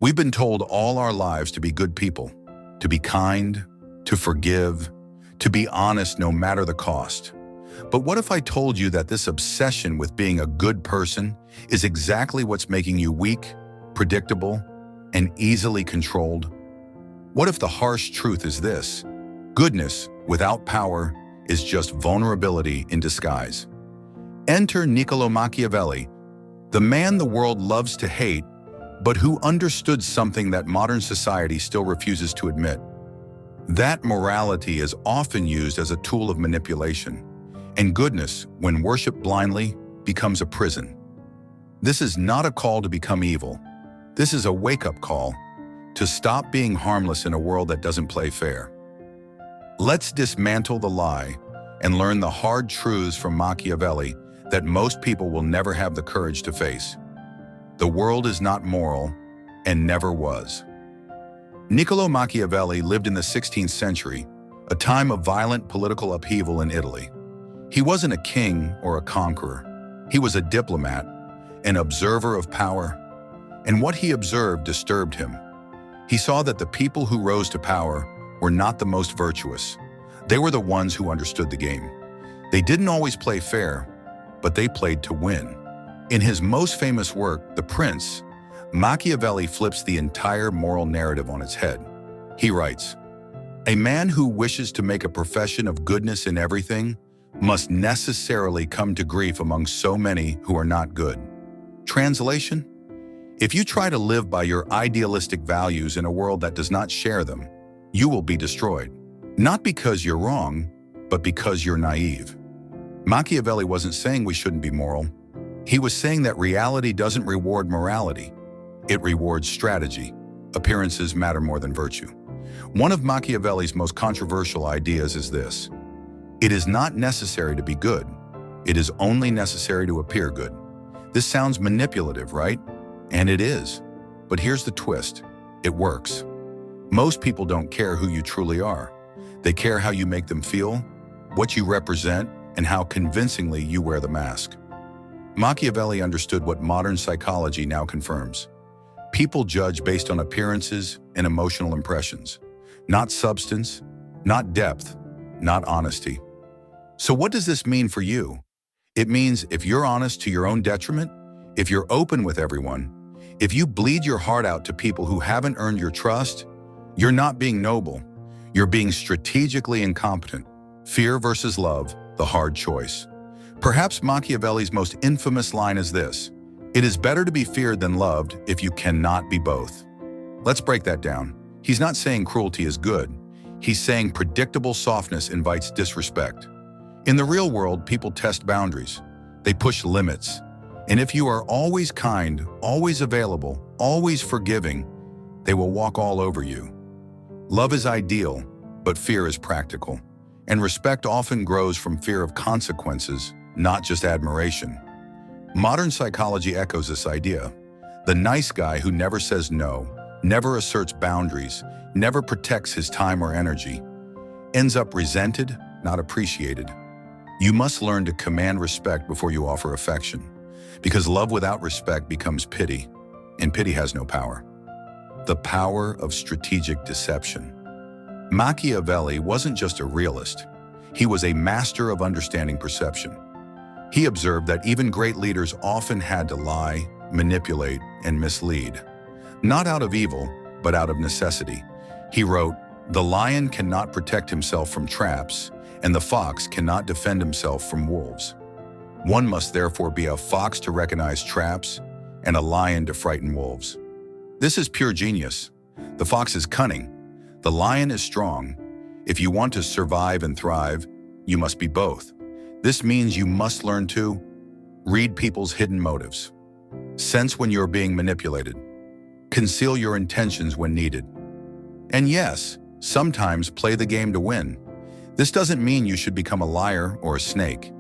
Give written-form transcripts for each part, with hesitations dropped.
We've been told all our lives to be good people, to be kind, to forgive, to be honest no matter the cost. But what if I told you that this obsession with being a good person is exactly what's making you weak, predictable, and easily controlled? What if the harsh truth is this? Goodness without power is just vulnerability in disguise. Enter Niccolò Machiavelli, the man the world loves to hate, but who understood something that modern society still refuses to admit. That morality is often used as a tool of manipulation, and goodness, when worshipped blindly, becomes a prison. This is not a call to become evil. This is a wake-up call to stop being harmless in a world that doesn't play fair. Let's dismantle the lie and learn the hard truths from Machiavelli that most people will never have the courage to face. The world is not moral and never was. Niccolò Machiavelli lived in the 16th century, a time of violent political upheaval in Italy. He wasn't a king or a conqueror. He was a diplomat, an observer of power, and what he observed disturbed him. He saw that the people who rose to power were not the most virtuous. They were the ones who understood the game. They didn't always play fair, but they played to win. In his most famous work, The Prince, Machiavelli flips the entire moral narrative on its head. He writes, "A man who wishes to make a profession of goodness in everything must necessarily come to grief among so many who are not good." Translation: if you try to live by your idealistic values in a world that does not share them, you will be destroyed. Not because you're wrong, but because you're naive. Machiavelli wasn't saying we shouldn't be moral. He was saying that reality doesn't reward morality. It rewards strategy. Appearances matter more than virtue. One of Machiavelli's most controversial ideas is this: it is not necessary to be good. It is only necessary to appear good. This sounds manipulative, right? And it is. But here's the twist. It works. Most people don't care who you truly are. They care how you make them feel, what you represent, and how convincingly you wear the mask. Machiavelli understood what modern psychology now confirms. People judge based on appearances and emotional impressions, not substance, not depth, not honesty. So what does this mean for you? It means if you're honest to your own detriment, if you're open with everyone, if you bleed your heart out to people who haven't earned your trust, you're not being noble. You're being strategically incompetent. Fear versus love, the hard choice. Perhaps Machiavelli's most infamous line is this: it is better to be feared than loved if you cannot be both. Let's break that down. He's not saying cruelty is good. He's saying predictable softness invites disrespect. In the real world, people test boundaries. They push limits. And if you are always kind, always available, always forgiving, they will walk all over you. Love is ideal, but fear is practical. And respect often grows from fear of consequences, not just admiration. Modern psychology echoes this idea. The nice guy who never says no, never asserts boundaries, never protects his time or energy, ends up resented, not appreciated. You must learn to command respect before you offer affection, because love without respect becomes pity, and pity has no power. The power of strategic deception. Machiavelli wasn't just a realist. He was a master of understanding perception. He observed that even great leaders often had to lie, manipulate, and mislead. Not out of evil, but out of necessity. He wrote, "The lion cannot protect himself from traps, and the fox cannot defend himself from wolves. One must therefore be a fox to recognize traps and a lion to frighten wolves." This is pure genius. The fox is cunning. The lion is strong. If you want to survive and thrive, you must be both. This means you must learn to read people's hidden motives, sense when you're being manipulated, conceal your intentions when needed, and yes, sometimes play the game to win. This doesn't mean you should become a liar or a snake.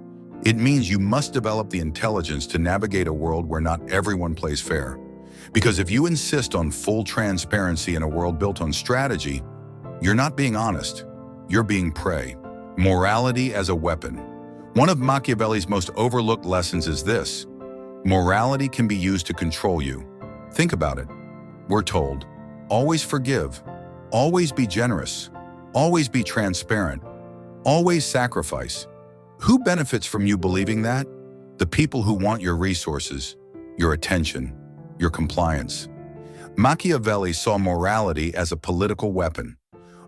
It means you must develop the intelligence to navigate a world where not everyone plays fair. Because if you insist on full transparency in a world built on strategy, you're not being honest, you're being prey. Morality as a weapon. One of Machiavelli's most overlooked lessons is this: morality can be used to control you. Think about it. We're told, always forgive, always be generous, always be transparent, always sacrifice. Who benefits from you believing that? The people who want your resources, your attention, your compliance. Machiavelli saw morality as a political weapon,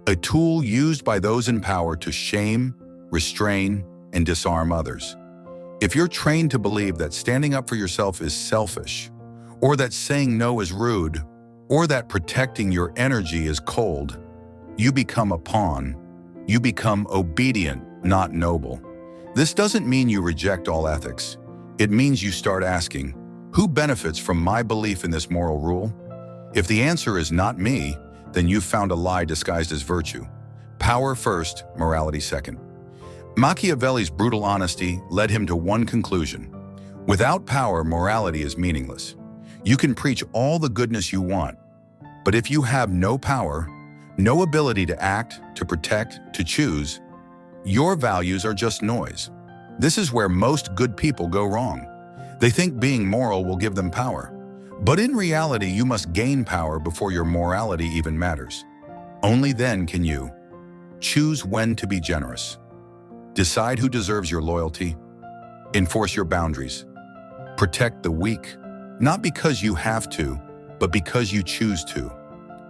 a tool used by those in power to shame, restrain, and disarm others. If you're trained to believe that standing up for yourself is selfish, or that saying no is rude, or that protecting your energy is cold, you become a pawn. You become obedient, not noble. This doesn't mean you reject all ethics. It means you start asking, who benefits from my belief in this moral rule? If the answer is not me, then you've found a lie disguised as virtue. Power first, morality second. Machiavelli's brutal honesty led him to one conclusion. Without power, morality is meaningless. You can preach all the goodness you want, but if you have no power, no ability to act, to protect, to choose, your values are just noise. This is where most good people go wrong. They think being moral will give them power. But in reality, you must gain power before your morality even matters. Only then can you choose when to be generous. Decide who deserves your loyalty. Enforce your boundaries. Protect the weak, not because you have to, but because you choose to.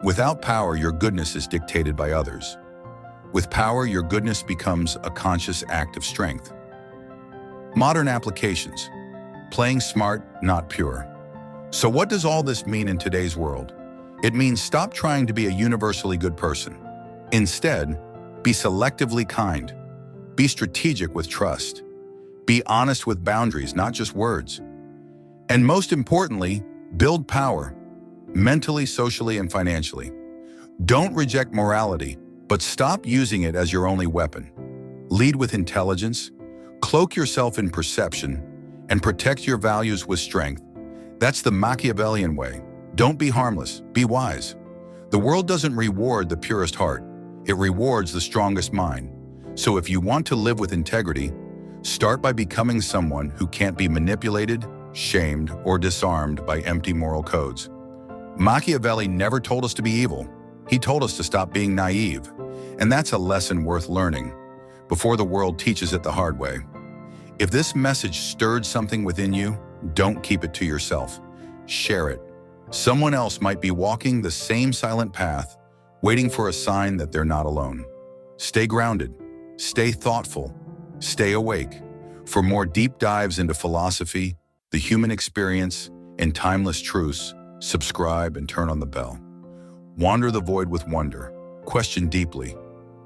Without power, your goodness is dictated by others. With power, your goodness becomes a conscious act of strength. Modern applications. Playing smart, not pure. So what does all this mean in today's world? It means stop trying to be a universally good person. Instead, be selectively kind. Be strategic with trust. Be honest with boundaries, not just words. And most importantly, build power, mentally, socially, and financially. Don't reject morality, but stop using it as your only weapon. Lead with intelligence, cloak yourself in perception, and protect your values with strength. That's the Machiavellian way. Don't be harmless, be wise. The world doesn't reward the purest heart. It rewards the strongest mind. So if you want to live with integrity, start by becoming someone who can't be manipulated, shamed, or disarmed by empty moral codes. Machiavelli never told us to be evil. He told us to stop being naive. And that's a lesson worth learning before the world teaches it the hard way. If this message stirred something within you, don't keep it to yourself. Share it. Someone else might be walking the same silent path, waiting for a sign that they're not alone. Stay grounded. Stay thoughtful. Stay awake. For more deep dives into philosophy, the human experience, and timeless truths, subscribe and turn on the bell. Wander the void with wonder. Question deeply.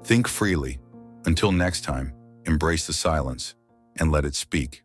Think freely. Until next time, embrace the silence and let it speak.